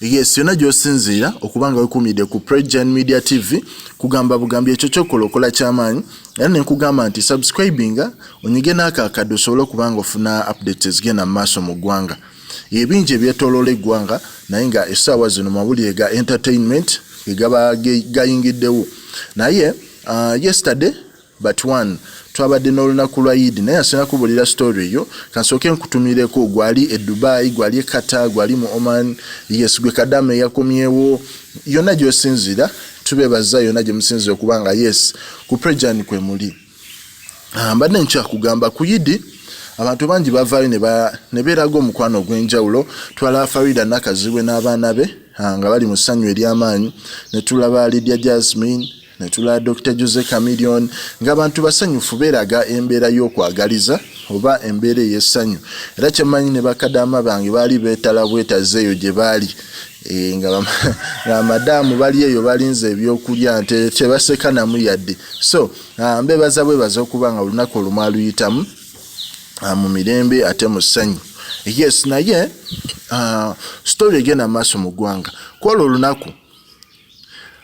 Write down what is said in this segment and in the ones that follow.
Yes, yona gyosinzira okubanga wekumide ku Prejan Media TV kugamba bugambi ekyo kyokolokola kyamaanyi era ne nkugamba nti subscribinga onyige n'aka akadosobola okubanga ofuna updates ezigenda mu maaso mu ggwanga ebingi ebyetooloola eggwanga naye nga essaawa zino mawulire ga entertainment gaba gayingiddewo naye yesterday but one twabadde n'olunaku lwa Eid naye asina kubulira story eyo kansooke nkutumireko gwali e Dubai gwali e Qatar gwali mu Oman yes gwe Kadame yakomyewo yonna gy'osinzira tubebaza yonna gye musinzira okubanga yes ku Prejan kwe muli mbadde nkyakugamba ku Eid abantu bangi bavaayo ne beeraga omukwano ogw'enjawulo twala Farida Nakazibwe n'abaana be nga bali mu ssanyu ery'amaanyi ne tulaba Lydia Jasmine netula Dr. Jose Chameleon ngabantu basanyufu beraga embeera y'okwagaliza oba embeera y'essanyu era kyemanyi ne bakadama bange bali beetala bwetazeeyo gye baali nga madamu bali eyo balinze ebyokulya nte tebaseka namu yadde so mbebaza bwebaza okubanga olunaku olumu aluyitamu mu mirembe ate mu ssanyu yes naye story egenda maaso mu ggwanga kwolwo olunaku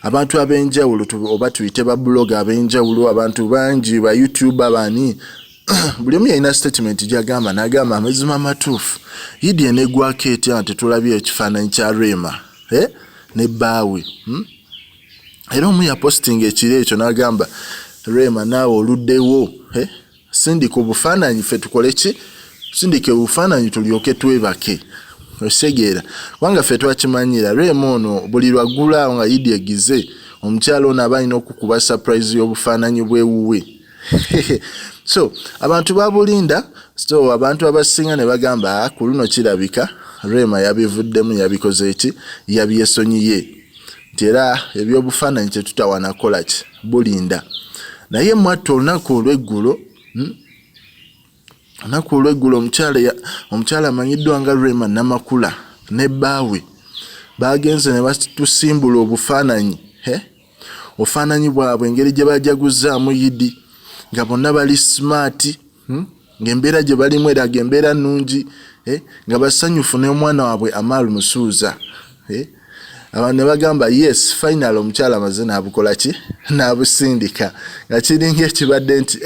abantu abenjawulo oba tuyite ba blog abenjawulo abantu bangi ba YouTube abani buli omu yalina statement gyagamba n'agamba amazima amatuufu Eid enegwako etya nti tulabye ekifaananyi kya Rema ne bbaawe era omu yaposting ekiro ekyo n'agamba Rema naawe oluddewo sindika obufaananyi ffe tukole ki sindika obufaananyi tulyoke twebake osegeera wanga ffe twakimanyira Rema ono buli lwagula nga Eid egize omukyalo ono aba alina okukuba surprise y'obufaananyi bwewuwe so abantu babulinda so abantu abasinga ne bagamba ku luno kirabika Rema yabivuddemu yabikoze eki yabyesonyiye nti era ebyobufaananyi tetutawanakola ki bulinda naye mwattu olunaku olw'eggulo omukyala amanyiddwa nga Rema Namakula ne bbaawe bagenze ne batusimbula obufaananyi obufaananyi bwabwe engeri gye bajaguzaamu Eid nga bonna bali smart ng'embeera gye balimu eraga embeera nnungi nga basanyufu n'omwana waabwe Amaru Musuuza abantu ne bagamba yes final omukyala amaze n'abukola ki n'abusindika nga kiringa ekibadde nti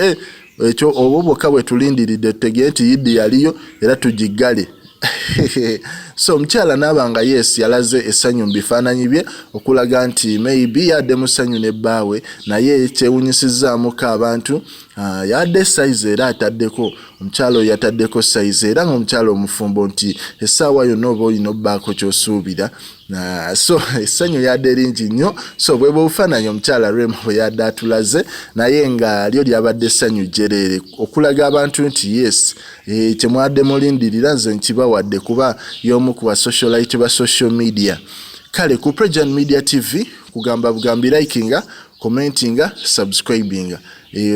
ekyo obwo bwokka bwe tulindiridde tutegere nti Eid yaliyo era tugiggale so omukyala n'abanga yes yalaze essanyu mu bifaananyi bye okulaga nti maybe yadde mu ssanyu ne bbaawe naye kyewunyisizaamuko abantu yadde size era ataddeko omukyala oyo yataddeko size era ng'omukyala omufumbo nti essaawa yonna oba olina obbaako ky'osuubira so essanyu yadde lingi nnyo so bwe bufaananyi omukyala Rema bwe yadde atulaze naye nga lyo lyabadde essanyu jjereere okulaga abantu nti yes kyemwadde mulindirira nze nkibawadde kuba y'omu ku basocialite ba social media kale ku Prejan Media TV kugamba bugambi likinga commentinga subscribinga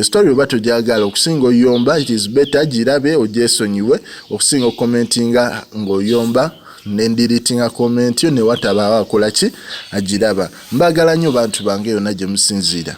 story oba togyagala okusinga oyomba it is better girabe ogyesonyiwe okusinga commentinga ng'oyomba nendiritinga comment yo ne watabaawo akola ki agiraba mbagala nnyo bantu bange yonna gye musinziira